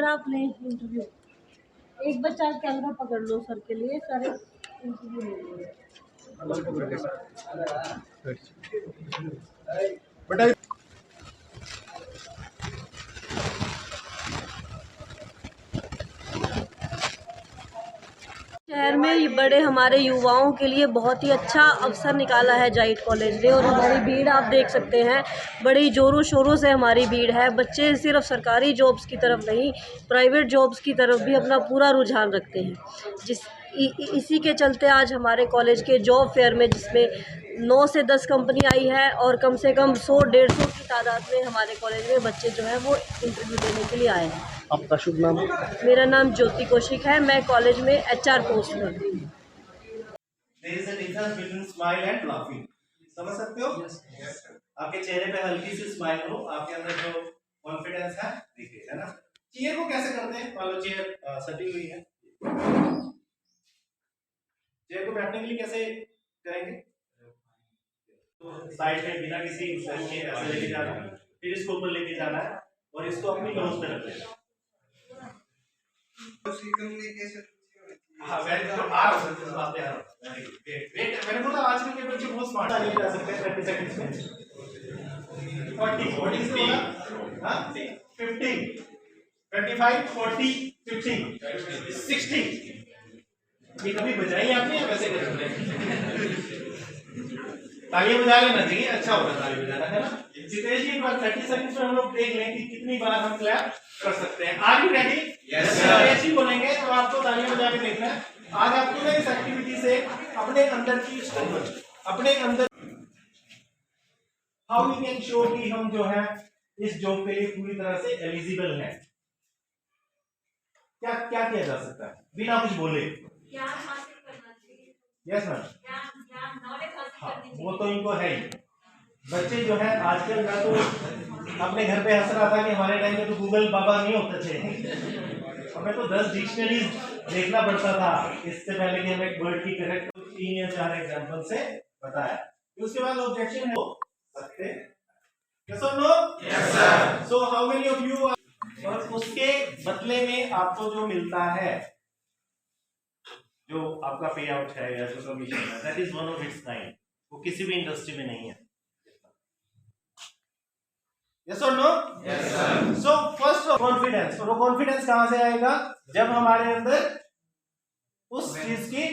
Sir आप लें interview. एक बच्चा कैमरा पकड़ लो सर के लिए, सर इंटरव्यू ले लो। शहर में बड़े हमारे युवाओं के लिए बहुत ही अच्छा अवसर निकाला है जाइट कॉलेज ने, और हमारी भीड़ आप देख सकते हैं, बड़ी ज़ोरों शोरों से हमारी भीड़ है। बच्चे सिर्फ सरकारी जॉब्स की तरफ नहीं, प्राइवेट जॉब्स की तरफ भी अपना पूरा रुझान रखते हैं। इसी के चलते आज हमारे कॉलेज के जॉब फेयर में, जिसमें 9 से 10 कंपनी आई है और कम से कम 100-150 की तादाद में हमारे कॉलेज में बच्चे जो हैं वो इंटरव्यू देने के लिए आए हैं। आपका शुभ नाम? मेरा नाम ज्योति कौशिक है, मैं कॉलेज में HR पोस्ट पर हूँ। There is a difference between smile and laughing. समझ सकते हो? Yes. आपके चेहरे पे हल्की सी स्माइल हो, आपके अंदर जो कॉन्फिडेंस है दिखे, है ना? चेयर को कैसे करते हैं? मान लो चेयर सटी हुई है, चेयर को बैठने के लिए कैसे करेंगे? तो साइड में बिना किसी इंसर्ट के ऐसे लेके जाना है, फिर इसको ऊपर लेके जाना है और इसको अपनी नोज पे रख देना। हाँ, वेरी गुड। आ रहा है, बात पे आ रहा है। वेट, मैंने बोला आजकल के बच्चे बहुत स्मार्ट हैं, जा सकते हैं 30 सेकंड्स में। 40 से होगा, हाँ 50, 25, 40, 50, 60। ये कभी बजाई आपने या वैसे कर सकते हैं? तालियां बजा लेना चाहिए, अच्छा होगा ताली बजाना, है ना? जितेश जी एक बार 30 सेकंड्स में हम लोग देख लें कि कितनी बार हम क्लैप कर सकते हैं। Are you ready? Yes sir. ऐसे बोलेंगे तो आपको तालियां बजा के देखना है। आज आपको ना इस एक्टिविटी से अपने अंदर की स्ट्रेंथ, अपने अंदर हाउ वी कैन शो कि हम जो है इस जॉब के लिए पूरी तरह से एलिजिबल हैं। क्या क्या किया जा सकता है बिना कुछ बोले? ज्ञान हासिल करना चाहिए। यस मैम, ज्ञान नॉलेज हासिल करनी चाहिए। वो तो इनको है ही। बच्चे जो है आजकल, मैं तो अपने घर पे हंस रहा था कि हमारे टाइम में तो गूगल बाबा नहीं होते थे, हमें तो 10 डिक्शनरीज देखना पड़ता था इससे पहले कि हमें एक वर्ड की करेक्ट 3 या 4 एग्जांपल से बताया। उसके बाद ऑब्जेक्शन है सकते, यस और no? Yes sir. So how many of you, और उसके बदले में आपको जो मिलता है, जो आपका पे आउट है या जो कमीशन है, that is one of its kind, वो किसी भी इंडस्ट्री में नहीं है। यस और no? Yes sir. So first confidence, और वो कॉन्फिडेंस कहां से आएगा? जब हमारे अंदर उस चीज की,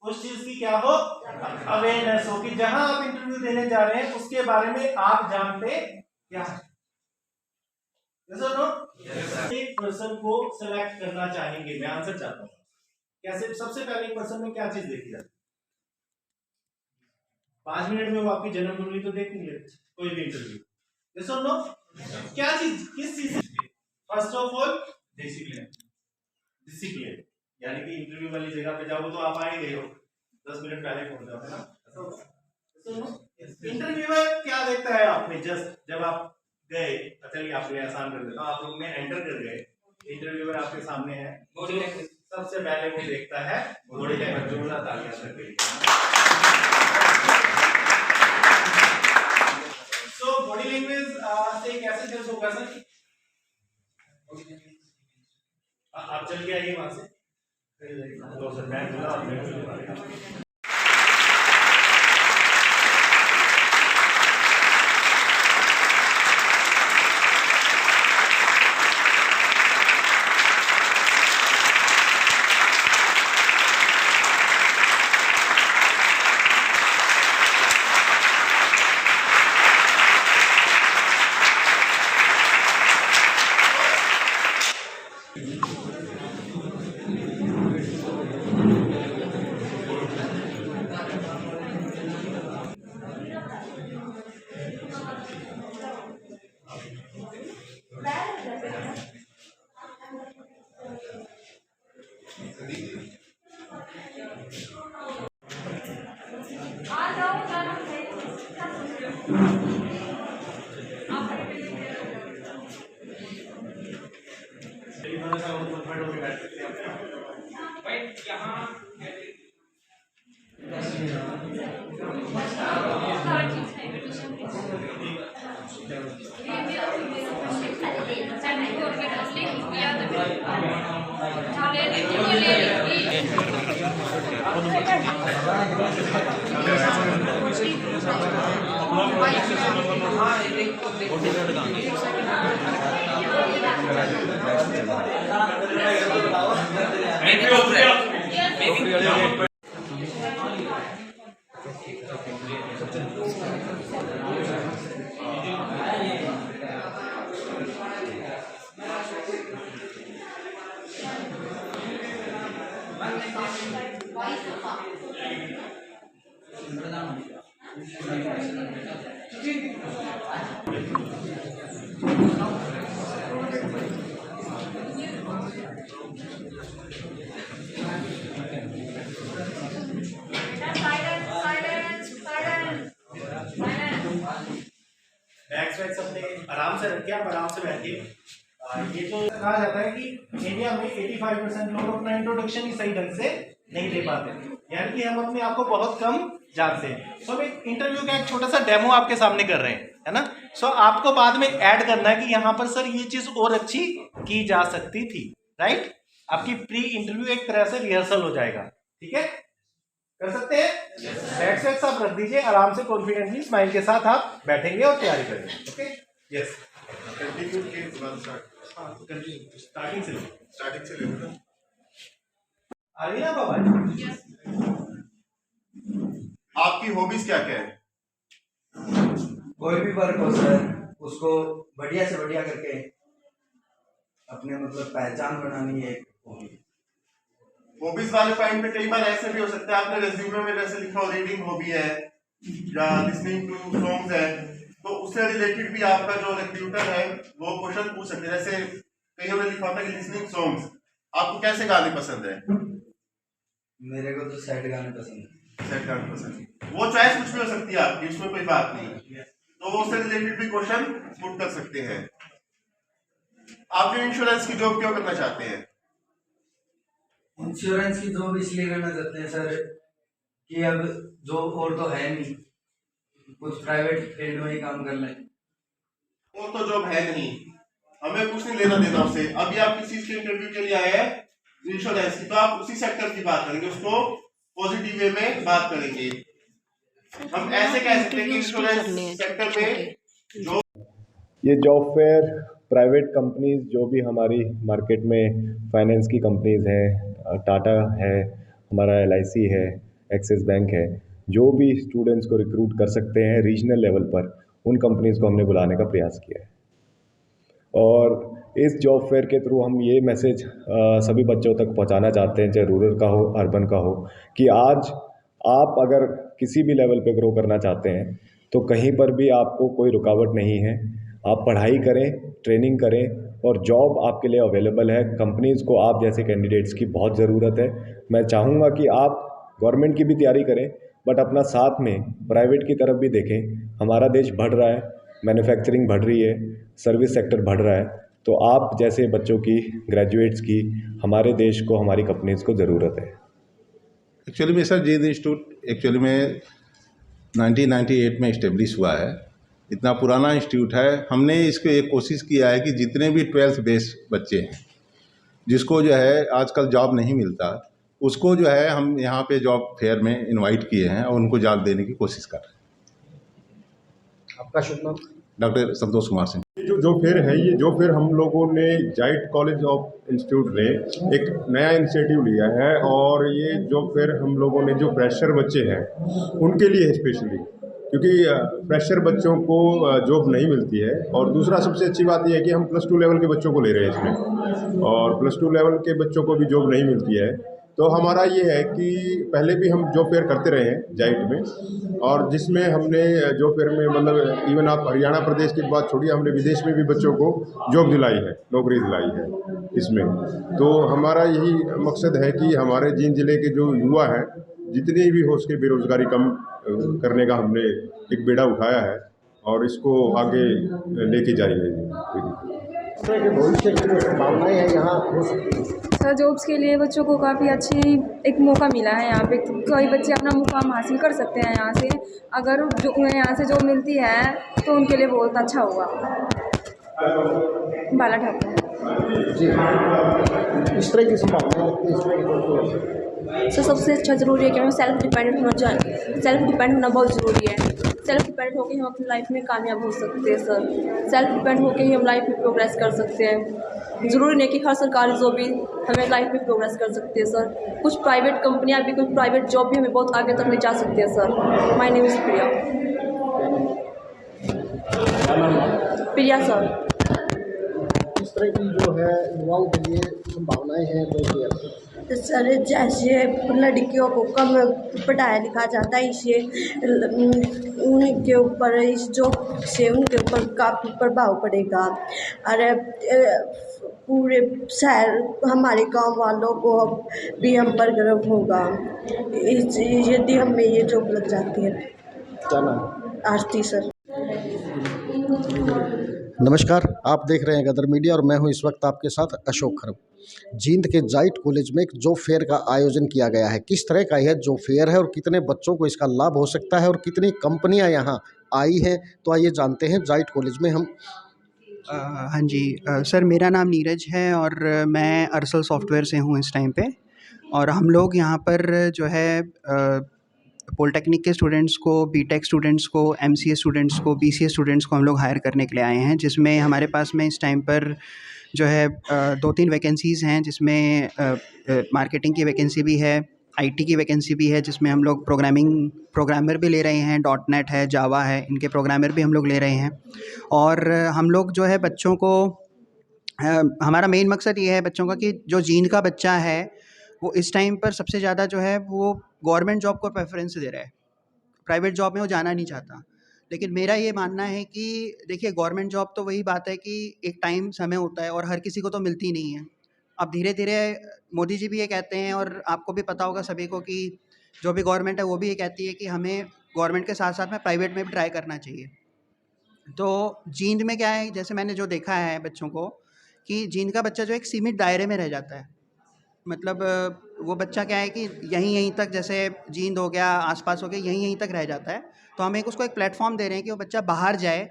उस चीज की क्या हो, अवेयरनेस हो, कि जहां आप इंटरव्यू देने जा रहे हैं उसके बारे में आप जानते क्या है। यस और नो? Yes sir. एक पर्सन को सिलेक्ट करना चाहेंगे, मैं आंसर चाहता हूं कैसे। सबसे पहले एक पर्सन में क्या चीज देखी जाती है? 5 मिनट में वो आपकी जन्म कुंडली तो देख नहीं लेते कोई भी इंटरव्यू। यस और नो? क्या चीज, किस चीज से? First of all discipline. Discipline यानी कि इंटरव्यू वाली जगह पे जाओ तो आप आ ही गए हो, 10 मिनट पहले पहुंच जाओ, है ना? इंटरव्यूअर क्या देखता है आप में? जस्ट जब आप गए, चलिए आपको आसान कर देता हूं, आप लोग में एंटर कर गए, इंटरव्यूअर आपके सामने है, सबसे पहले वो देखता है बॉडी लैंग्वेज। जोरदार तालियां सर। सो बॉडी लैंग्वेज से कैसे जज होगा सर? आप चल के आइए वहां से, तो सर मैं बोला आपने बैग्स वैग्स अपने आराम से रख के आप आराम से बैठिए। ये तो कहा जाता है कि इंडिया में 85% लोग अपना इंट्रोडक्शन ही सही ढंग से नहीं दे पाते, यानी कि हम अपने आप को बहुत कम जानते हैं। सो हम एक इंटरव्यू का एक छोटा सा डेमो आपके सामने कर रहे हैं, है ना। सो आपको बाद में ऐड करना है कि यहाँ पर सर ये चीज और अच्छी की जा सकती थी, राइट। आपकी प्री इंटरव्यू एक तरह से रिहर्सल हो जाएगा, ठीक है, कर सकते हैं। बैग्स वैग्स आप रख दीजिए, आराम से कॉन्फिडेंटली स्माइल के साथ आप बैठेंगे और तैयारी करेंगे, ओके। यस, कंटिन्यू के बाद स्टार्टिंग से ले आ रही ना बाबा। आपकी हॉबीज क्या क्या है? कोई भी वर्क हो सर, उसको बढ़िया से बढ़िया करके अपने मतलब पहचान बनानी है। हॉबीज वाले पॉइंट पे कई बार ऐसे भी हो सकता है, आपने रेज्यूमे में जैसे लिखा हो रीडिंग हॉबी है या लिसनिंग टू सॉन्ग्स है, तो उससे रिलेटेड भी आपका जो रिक्रूटर है वो क्वेश्चन पूछ सकते हैं। जैसे कईयों ने लिखा होता है कि लिसनिंग सॉन्ग्स, आपको कैसे गाने पसंद है? मेरे को तो सैड गाने पसंद है। सैड गाने पसंद है, वो चॉइस कुछ भी हो सकती है आपकी, उसमें कोई बात नहीं, तो वो उससे रिलेटेड भी क्वेश्चन पुट कर सकते हैं। आप जो इंश्योरेंस की जॉब क्यों करना चाहते हैं? इंश्योरेंस की जॉब इसलिए करना चाहते हैं सर कि अब जॉब और तो है नहीं, कुछ प्राइवेट फील्ड में ही काम कर लें। और तो जॉब है नहीं, हमें कुछ नहीं लेना देना उससे। अभी आप किसी चीज के इंटरव्यू के लिए आए हैं इंश्योरेंस की, तो आप उसी सेक्टर की बात करेंगे, उसको पॉजिटिव वे में बात करेंगे। हम ऐसे कह सकते हैं कि इंश्योरेंस सेक्टर में जो ये जॉब फेयर प्राइवेट कंपनीज जो भी हमारी मार्केट में फाइनेंस की कंपनीज हैं, टाटा है, हमारा LIC है, एक्सिस बैंक है, जो भी स्टूडेंट्स को रिक्रूट कर सकते हैं रीजनल लेवल पर, उन कंपनीज को हमने बुलाने का प्रयास किया है। और इस जॉब फेयर के थ्रू हम ये मैसेज सभी बच्चों तक पहुंचाना चाहते हैं, चाहे रूरल का हो अर्बन का हो, कि आज आप अगर किसी भी लेवल पे ग्रो करना चाहते हैं तो कहीं पर भी आपको कोई रुकावट नहीं है। आप पढ़ाई करें, ट्रेनिंग करें और जॉब आपके लिए अवेलेबल है। कंपनीज़ को आप जैसे कैंडिडेट्स की बहुत ज़रूरत है। मैं चाहूँगा कि आप गवर्नमेंट की भी तैयारी करें, बट अपना साथ में प्राइवेट की तरफ भी देखें। हमारा देश बढ़ रहा है, मैन्युफैक्चरिंग बढ़ रही है, सर्विस सेक्टर बढ़ रहा है, तो आप जैसे बच्चों की, ग्रेजुएट्स की हमारे देश को, हमारी कंपनीज़ को ज़रूरत है। एक्चुअली में सर जींद इंस्टीट्यूट एक्चुअली में 1998 में इस्टेब्लिश हुआ है। इतना पुराना इंस्टीट्यूट है। हमने इसको एक कोशिश किया है कि जितने भी 12th बेस बच्चे हैं जिसको जो है आजकल जॉब नहीं मिलता, उसको जो है हम यहाँ पे जॉब फेयर में इनवाइट किए हैं और उनको जॉब देने की कोशिश कर रहे हैं। आपका शुभ नाम? डॉक्टर संतोष कुमार सिंह। जो फेयर है, ये जो फेयर हम लोगों ने जाइट कॉलेज ऑफ इंस्टीट्यूट ने एक नया इनिशिएटिव लिया है, और ये जो फेयर हम लोगों ने जो फ्रेशर बच्चे हैं उनके लिए है स्पेशली, क्योंकि फ्रेशर बच्चों को जॉब नहीं मिलती है। और दूसरा सबसे अच्छी बात यह है कि हम +2 लेवल के बच्चों को ले रहे हैं इसमें, और +2 लेवल के बच्चों को भी जॉब नहीं मिलती है। तो हमारा ये है कि पहले भी हम जॉब फेयर करते रहे हैं जाइट में, और जिसमें हमने जॉब फेयर में मतलब इवन आप हरियाणा प्रदेश की बात छोड़िए, हमने विदेश में भी बच्चों को जॉब दिलाई है, नौकरी दिलाई है इसमें। तो हमारा यही मकसद है कि हमारे जींद जिले के जो युवा हैं, जितनी भी हो सके बेरोज़गारी कम करने का हमने एक बेड़ा उठाया है, और इसको आगे लेके जाएंगे। भविष्य की जो संभावनाएं हैं यहाँ हो सकती है सर, जॉब्स के लिए बच्चों को काफ़ी अच्छी एक मौका मिला है यहाँ पे। कई बच्चे अपना मुकाम हासिल कर सकते हैं यहाँ से, अगर जो उन्हें यहाँ से जॉब मिलती है तो उनके लिए बहुत अच्छा होगा। बाला ठाकुर। जी, इस तरह की संभावना लगती है इस तरह की सर सबसे अच्छा ज़रूरी है कि हमें सेल्फ डिपेंडेंट होना चाहिए। सेल्फ डिपेंड होना बहुत ज़रूरी है। सेल्फ डिपेंड होकर हम अपनी लाइफ में कामयाब हो सकते हैं सर। सेल्फ डिपेंड होकर ही हम लाइफ में प्रोग्रेस कर सकते हैं। ज़रूरी नहीं कि हर सरकारी जॉब भी हमें लाइफ में प्रोग्रेस कर सकती है सर। कुछ प्राइवेट कंपनियां भी, कुछ प्राइवेट जॉब भी हमें बहुत आगे तक ले जा सकती है sir. My name is Priya. Priya sir. इस तरह की जो है युवाओं के लिए संभावनाएं हैं तो सर जैसे लड़कियों को कम पढ़ाया लिखा जाता है, इससे उनके ऊपर इस जॉब से उनके ऊपर काफ़ी प्रभाव पड़ेगा। और पूरे शहर हमारे गांव वालों को भी हम पर गर्व होगा यदि हमें ये जॉब लग जाती है। आरती सर। नमस्कार, आप देख रहे हैं गदर मीडिया और मैं हूं इस वक्त आपके साथ अशोक खरब। जींद के जाइट कॉलेज में एक जॉब फेयर का आयोजन किया गया है। किस तरह का यह जॉब फेयर है और कितने बच्चों को इसका लाभ हो सकता है और कितनी कंपनियां यहां आई हैं, तो आइए जानते हैं। जाइट कॉलेज में हम हाँ जी सर, मेरा नाम नीरज है और मैं अरसल सॉफ्टवेयर से हूँ इस टाइम पे। और हम लोग यहाँ पर जो है पॉलिटेक्निक के स्टूडेंट्स को, बीटेक स्टूडेंट्स को, एमसीए स्टूडेंट्स को, बीसीए स्टूडेंट्स को हम लोग हायर करने के लिए आए हैं, जिसमें हमारे पास में इस टाइम पर जो है 2-3 वैकेंसीज़ हैं, जिसमें मार्केटिंग की वैकेंसी भी है, आईटी की वैकेंसी भी है, जिसमें हम लोग प्रोग्रामर भी ले रहे हैं, डॉटनेट है, जावा है, इनके प्रोग्रामर भी हम लोग ले रहे हैं। और हम लोग जो है बच्चों को, हमारा मेन मकसद ये है बच्चों का कि जो जींद का बच्चा है वो इस टाइम पर सबसे ज़्यादा जो है वो गवर्नमेंट जॉब को प्रेफरेंस दे रहा है, प्राइवेट जॉब में वो जाना नहीं चाहता। लेकिन मेरा ये मानना है कि देखिए, गवर्नमेंट जॉब तो वही बात है कि एक टाइम समय होता है और हर किसी को तो मिलती नहीं है। अब धीरे धीरे मोदी जी भी ये कहते हैं और आपको भी पता होगा सभी को कि जो भी गवर्नमेंट है वो भी ये कहती है कि हमें गवर्नमेंट के साथ साथ में प्राइवेट में भी ट्राई करना चाहिए। तो जींद में क्या है, जैसे मैंने जो देखा है बच्चों को, कि जींद का बच्चा जो एक सीमित दायरे में रह जाता है। मतलब वो बच्चा क्या है कि यहीं तक, जैसे जींद हो गया, आसपास हो गया, यहीं तक रह जाता है। तो हम उसको एक प्लेटफॉर्म दे रहे हैं कि वो बच्चा बाहर जाए।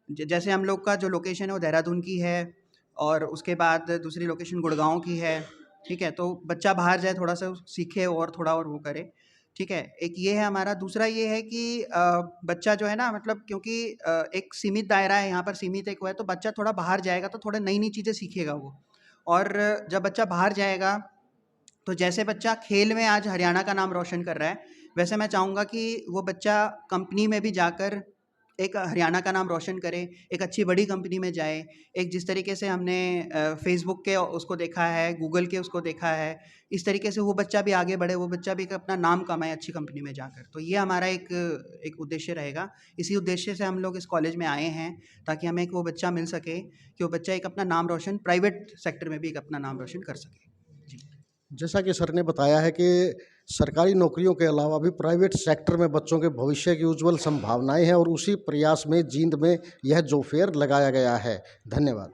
जैसे हम लोग का जो लोकेशन है वो देहरादून की है और उसके बाद दूसरी लोकेशन गुड़गांव की है, ठीक है। तो बच्चा बाहर जाए, थोड़ा सा सीखे और थोड़ा और वो करे, ठीक है। एक ये है हमारा। दूसरा ये है कि बच्चा जो है ना, मतलब क्योंकि एक सीमित दायरा है यहाँ पर, सीमित एक हुआ है, तो बच्चा थोड़ा बाहर जाएगा तो थोड़ा नई चीज़ें सीखेगा वो। और जब बच्चा बाहर जाएगा तो जैसे बच्चा खेल में आज हरियाणा का नाम रोशन कर रहा है, वैसे मैं चाहूँगा कि वो बच्चा कंपनी में भी जाकर एक हरियाणा का नाम रोशन करे, एक अच्छी बड़ी कंपनी में जाए। एक जिस तरीके से हमने फेसबुक के उसको देखा है, गूगल के उसको देखा है, इस तरीके से वो बच्चा भी आगे बढ़े, वो बच्चा भी एक अपना नाम कमाए अच्छी कंपनी में जाकर। तो ये हमारा एक उद्देश्य रहेगा। इसी उद्देश्य से हम लोग इस कॉलेज में आए हैं, ताकि हमें एक वो बच्चा मिल सके कि वो बच्चा एक अपना नाम रोशन, प्राइवेट सेक्टर में भी एक अपना नाम रोशन कर सके। जैसा कि सर ने बताया है कि सरकारी नौकरियों के अलावा भी प्राइवेट सेक्टर में बच्चों के भविष्य की उज्जवल संभावनाएं हैं और उसी प्रयास में जींद में यह जॉब फेयर लगाया गया है। धन्यवाद।